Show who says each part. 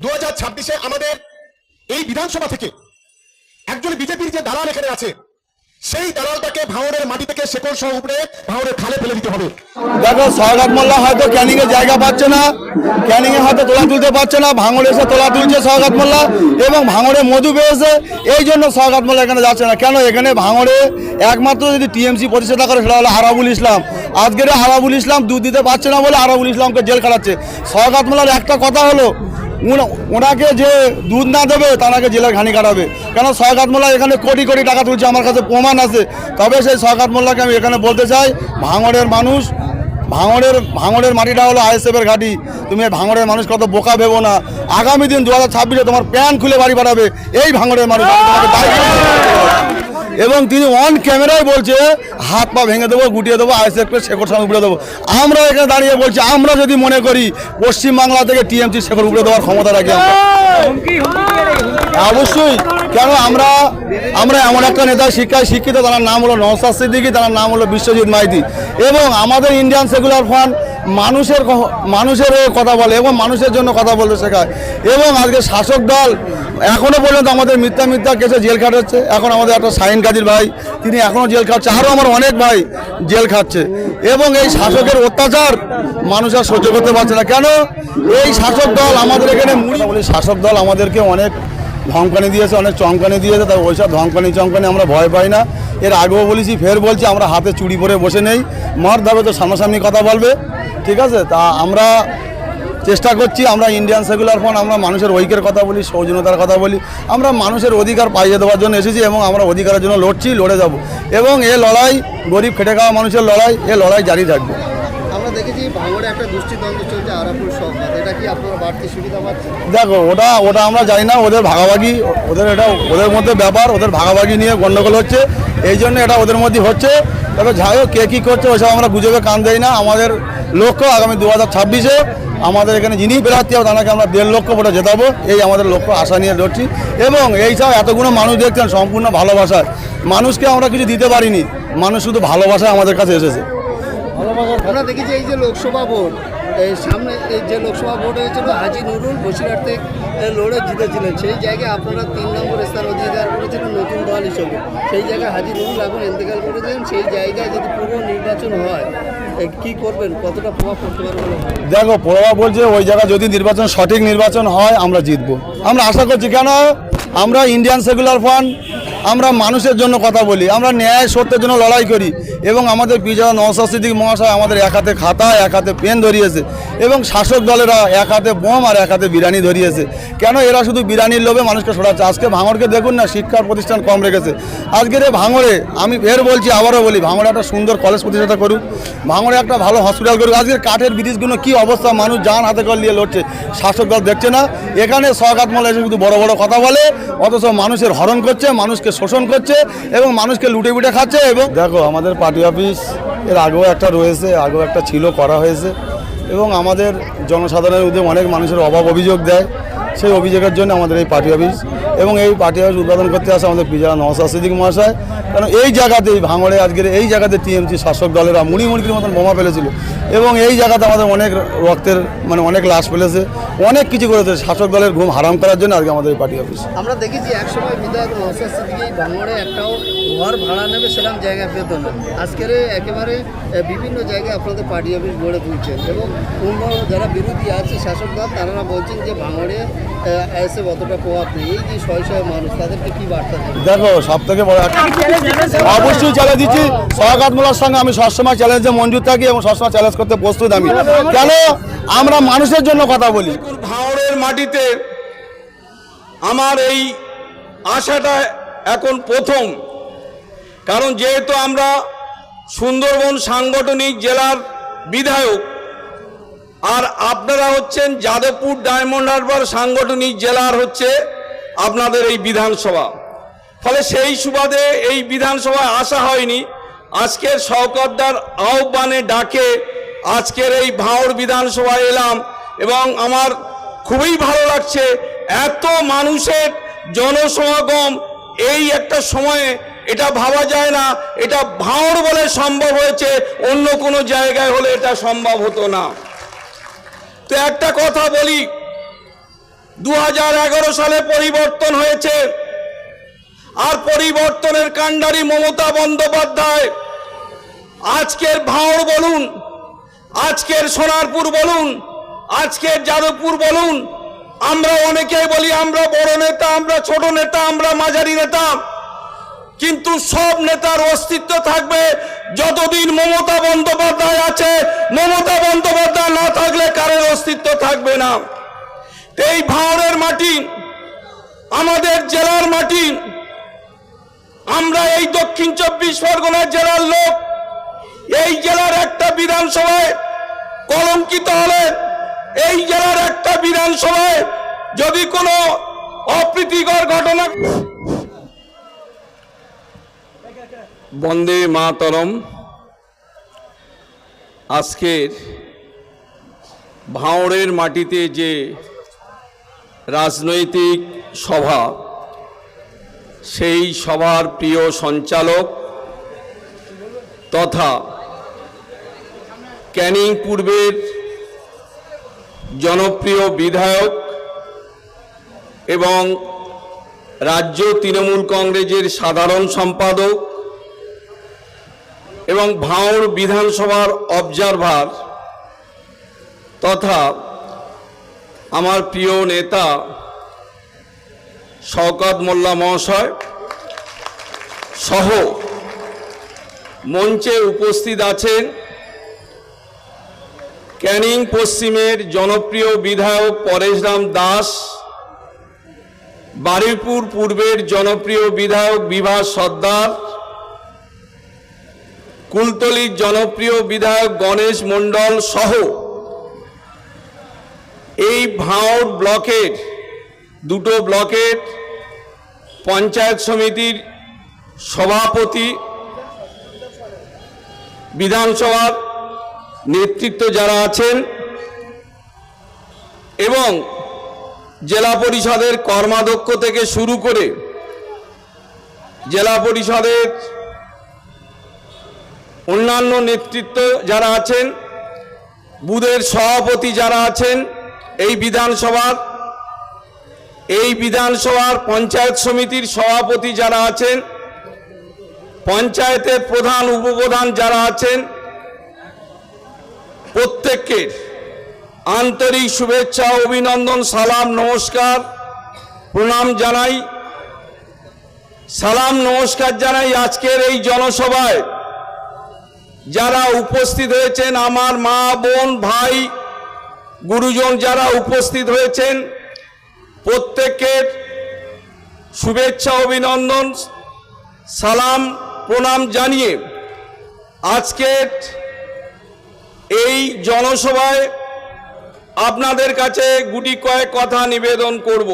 Speaker 1: 2026-এ আমাদের এই বিধানসভা থেকে একজন বিজেপির যে দালাল এখানে আছে, সেই দালালটাকে ভাঙড়ের মাটি থেকে শেকড় সহ উপরে ভাঙড়ের খালে ফেলে দিতে হবে।
Speaker 2: দেখো, সওগাত মোল্লা হয়তো ক্যানিং এর জায়গা পাচ্ছে না, ক্যানিং এ হয়তো তোলা তুলতে পারছে না, ভাঙড়ে এসে তোলা তুলছে সওগাত মোল্লা, এবং ভাঙড়ে মধু পেয়েছে, এই জন্য সওগাত মোল্লা এখানে যাচ্ছে না। কেন? এখানে ভাঙড়ে একমাত্র যদি টিএমসি প্রতিষ্ঠাতা করে সেটা হলো আরাবুল ইসলাম। আজকের আরাবুল ইসলাম দুধ দিতে পারছে না বলে আরাবুল ইসলামকে জেল খাটাচ্ছে। সওগাত মোল্লার একটা কথা হলো, ওনাকে যে দুধ না দেবে তাকে জেলের ঘানি কাটাবে। কেন? সওগাত মোল্লা এখানে কোটি কোটি টাকা তুলছে, আমার কাছে প্রমাণ আছে। তবে সেই সওগাত মোল্লাকে আমি এখানে বলতে চাই, ভাঙড়ের মানুষ, ভাঙড়ের মাটিটা হলো আইএসএফের ঘাঁটি। তুমি ভাঙড়ের মানুষ কত বোকা ভেবো না। আগামী দিন 2026-এ তোমার প্যান খুলে বাড়ি পাঠাবে এই ভাঙড়ের মানুষ। এবং তিনি অন ক্যামেরায় বলছে হাত পা ভেঙে দেবো, গুটিয়ে দেবো, আইএসএফকে শেকড় সঙ্গে উপড়ে দেবো। আমরা এখানে দাঁড়িয়ে বলছি, আমরা যদি মনে করি পশ্চিমবাংলা থেকে টিএমসি শেকড় উপড়ে দেওয়ার ক্ষমতা রাখি আমরা অবশ্যই। কেন? আমরা এমন একটা নেতা শিক্ষায় শিক্ষিত, তার নাম হলো নওশাদ সিদ্দিকী, তার নাম হলো বিশ্বজিৎ মাইতি। এবং আমাদের ইন্ডিয়ান সেকুলার ফ্রন্ট মানুষের কথা বলে এবং মানুষের জন্য কথা বলতে শেখায়। এবং আজকে শাসক দল এখনো পর্যন্ত আমাদের মিথ্যা কেসে জেল খাটাচ্ছে। এখন আমাদের একটা শাহিন কাজীর ভাই, তিনি এখনো জেল খাচ্ছে, আরও আমার অনেক ভাই জেল খাচ্ছে। এবং এই শাসকের অত্যাচার মানুষ আর সহ্য করতে পারছে না। কেন? এই শাসক দল আমাদের এখানে শাসক দল আমাদেরকে অনেক ধমকানি দিয়েছে, অনেক চমকানি দিয়েছে। তাই ওইসব চমকানি আমরা ভয় পাই না। এর আগেও বলেছি, ফের বলছি, আমরা হাতে চুড়ি পরে বসে নেই। মর্দ হবে তো সামনাসামনি কথা বলবে, ঠিক আছে? তা আমরা চেষ্টা করছি, আমরা ইন্ডিয়ান সেকুলার ফ্রন্ট, আমরা মানুষের ঐক্যের কথা বলি, সৌজন্যতার কথা বলি। আমরা মানুষের অধিকার পাইয়ে দেওয়ার জন্য এসেছি এবং আমরা অধিকারের জন্য লড়ে যাব। এবং এ লড়াই গরিব খেটে খাওয়া মানুষের লড়াই, এ লড়াই জারি থাকবে।
Speaker 3: আমরা দেখেছি ভাঙড়ে একটা দুষ্টিদ্বন্দ্ব চলছে আরাপুর সওগাত, এটা কি আপনারা বাড়তি সুবিধা পাচ্ছেন?
Speaker 2: দেখো, ওটা আমরা জানি না, ওদের ভাগাভাগি, ওদের মধ্যে ব্যাপার, ওদের ভাগাভাগি নিয়ে গণ্ডগোল হচ্ছে, এই জন্য এটা ওদের মধ্যে হচ্ছে। তবে যাই হোক, কে কী করছে ওইসব আমরা গুজবে কান দেই না। আমাদের লক্ষ্য আগামী 2026-এ আমাদের এখানে যিনি প্রার্থী হবে তাকে আমরা 1.5 লক্ষ ভোটে জেতাবো, এই আমাদের লক্ষ্য, আশা নিয়ে লড়ছি। এবং এইসব এতগুলো মানুষ দেখছেন সম্পূর্ণ ভালোবাসায়, মানুষকে আমরা কিছু দিতে পারিনি, মানুষ শুধু ভালোবাসায় আমাদের কাছে এসেছে।
Speaker 3: আমরা দেখেছি এই যে লোকসভা ভোট, এই সামনে এই যে লোকসভা ভোট হয়েছিল, হাজী নুরুল বসিরহাট থেকে লড়ে জিতেছিলেন, সেই জায়গায় আপনারা 3 নম্বর স্থান অধিকার করেছিলেন নতুন দল হিসেবে। সেই জায়গায় হাজী নুরুল এখন ইন্তেকাল করেছেন, সেই জায়গায় যদি পুরো নির্বাচন হয় কি করবেন, কতটা প্রভাব পড়তে পারবে?
Speaker 2: দেখো, প্রভাব বলছে ওই জায়গায় যদি সঠিক নির্বাচন হয় আমরা জিতবো, আমরা আশা করছি। কেন? আমরা ইন্ডিয়ান সেকুলার ফ্রন্ট, আমরা মানুষের জন্য কথা বলি, আমরা ন্যায় সত্যের জন্য লড়াই করি। এবং আমাদের বিজয় নওশাদ সিদ্দিকী মহাশয় আমাদের এক হাতে খাতা, এক হাতে পেন ধরিয়েছে, এবং শাসক দলেরা এক হাতে বোম আর এক হাতে বিরানি ধরিয়েছে। কেন? এরা শুধু বিরানির লোভে মানুষকে সরাচ্ছে। আজকে ভাঙড়কে দেখুন না, শিক্ষার প্রতিষ্ঠান কম রেখেছে। আজকের এই ভাঙড়ে, আমি ফের বলছি, আবারও বলি, ভাঙড়ে একটা সুন্দর কলেজ প্রতিষ্ঠাতা করুক, ভাঙড়ে একটা ভালো হসপিটাল করুক। আজকের কাঠের ব্রিজগুলো কী অবস্থা, মানুষ জান হাতে করে নিয়ে লড়ছে, শাসক দল দেখছে না। এখানে সওগাত মোল্লা এসে শুধু বড় বড় কথা বলে, অথচ মানুষের হরণ করছে, মানুষকে শোষণ করছে এবং মানুষকে লুটে বুটে খাচ্ছে। এবং দেখো, আমাদের পার্টি অফিস এর আগেও একটা রয়েছে, আগেও একটা ছিল, করা হয়েছে। এবং আমাদের জনসাধারণের উদ্যোগে অনেক মানুষের অভিযোগ দেয়, সেই অভিযোগের জন্য আমাদের এই পার্টি অফিস। এবং এই পার্টি অফিস উদ্বোধন করতে আসে আমাদের পিজা নওশাদ সিদ্দিকী মহাশয়। কারণ এই জায়গাতেই ভাঙড়ে আজকের এই জায়গাতে টিএমসি শাসক দলেরা মুড়ির মতন বোমা ফেলেছিল, এবং এই জায়গাতে আমাদের অনেক রক্তের অনেক লাশ ফেলেছে, অনেক কিছু করেছে শাসক দলের ঘুম হারাম করার জন্য আজকে আমাদের এই পার্টি অফিস।
Speaker 3: আমরা দেখেছি একসময় বিধায়ক নওশাদ সিদ্দিকী ভাঙড়ে একটাও ঘর ভাড়া নেবে সেরকম জায়গা পেত না। আজকের একেবারে বিভিন্ন জায়গায় আপনাদের পার্টি অফিস গড়ে তুলছেন, এবং অন্য যারা বিরোধী আছে শাসক দল, তারা বলছেন যে ভাঙড়ে এসে অতটা প্রভাব নেই। এই যে শয়ে মানুষ, তাদেরকে কি বার্তা দেবে?
Speaker 2: দেখো, সব থেকে বড় অবশ্যই চ্যালেঞ্জ দিচ্ছি সওগাত মোল্লার সঙ্গে। আমি সবসময় চ্যালেঞ্জে মঞ্জুর থাকি এবং সবসময় চ্যালেঞ্জ করতে প্রস্তুত আমি। কেন? আমরা মানুষের জন্য কথা বলি।
Speaker 4: ভাঙড়ের মাটিতে আমার এই আশাটা এখন প্রথম, কারণ যেহেতু আমরা সুন্দরবন সাংগঠনিক জেলার বিধায়ক, আর আপনারা হচ্ছেন যাদবপুর ডায়মন্ড হারবার সাংগঠনিক জেলার হচ্ছে আপনাদের এই বিধানসভা। ফলে সেই সুবাদে এই বিধানসভায় আসা হয়নি। আজকের শওকতদার আহ্বানে ডাকে আজকের এই ভাঙড় বিধানসভায় এলাম, এবং আমার খুবই ভালো লাগছে। এত মানুষের জনসমাগম এই একটা সময়ে, এটা ভাবা যায় না। এটা ভাঙড় বলে সম্ভব হয়েছে, অন্য কোনো জায়গায় হলে এটা সম্ভব হতো না। তো একটা কথা বলি, 2011 সালে পরিবর্তন হয়েছে, আর পরিবর্তনের কাণ্ডারি মমতা বন্দ্যোপাধ্যায়। আজকের ভাঁড় বলুন, আজকের সোনারপুর বলুন, আজকের যাদবপুর বলুন, আমরা অনেকেই বলি আমরা বড় নেতা, আমরা ছোট নেতা, আমরা মাঝারি নেতা, কিন্তু সব নেতার অস্তিত্ব থাকবে যতদিন মমতা বন্দ্যোপাধ্যায় আছে। মমতা বন্দ্যোপাধ্যায় না থাকলে কারোর অস্তিত্ব থাকবে না। এই ভাঁড়ের মাটি আমাদের জেলার মাটি। আমরা এই দক্ষিণ 24 পরগনা জেলার লোক। এই জেলার একটা বিধানসভায় কলঙ্কিত হলে, এই জেলার একটা বিধানসভায় যদি কোনো অপ্রীতিকর ঘটনা, বন্দে মাতরম। আজকের ভাঁড়ের মাটিতে যে রাজনৈতিক সভা, সেই সভার প্রিয় সঞ্চালক তথা ক্যানিং পূর্বের জনপ্রিয় বিধায়ক এবং রাজ্য তৃণমূল কংগ্রেসের সাধারণ সম্পাদক এবং ভাঁড় বিধানসভার অবজারভার তথা আমার প্রিয় নেতা শওকত মোল্লা মহাশয় সহ মঞ্চে উপস্থিত আছেন ক্যানিং পশ্চিমের জনপ্রিয় বিধায়ক পরেশরাম দাস, বারুইপুর পূর্বের জনপ্রিয় বিধায়ক বিভাস সর্দার, কুলতলির জনপ্রিয় বিধায়ক গণেশ মণ্ডল সহ এই ভাঁড় ব্লকের দুটো ব্লকের পঞ্চায়েত সমিতির সভাপতি, বিধানসভার নেতৃত্ব যারা আছেন এবং জেলা পরিষদের কর্মাধ্যক্ষ থেকে শুরু করে জেলা পরিষদের অন্যান্য নেতৃত্ব যারা আছেন, বুথের সভাপতি যারা আছেন, এই বিধানসভার পঞ্চায়েত সমিতির সভাপতি যারা আছেন, পঞ্চায়েতের প্রধান উপপ্রধান যারা আছেন, প্রত্যেককে আন্তরিক শুভেচ্ছা, অভিনন্দন, সালাম, নমস্কার, প্রণাম জানাই। সালাম নমস্কার জানাই আজকের এই জনসভায় যারা উপস্থিত হয়েছেন, আমার মা, বোন, ভাই, গুরুজন যারা উপস্থিত হয়েছেন, প্রত্যেকের শুভেচ্ছা, অভিনন্দন, সালাম, প্রণাম জানিয়ে আজকের এই জনসভায় আপনাদের কাছে গুটি কয়েক কথা নিবেদন করব।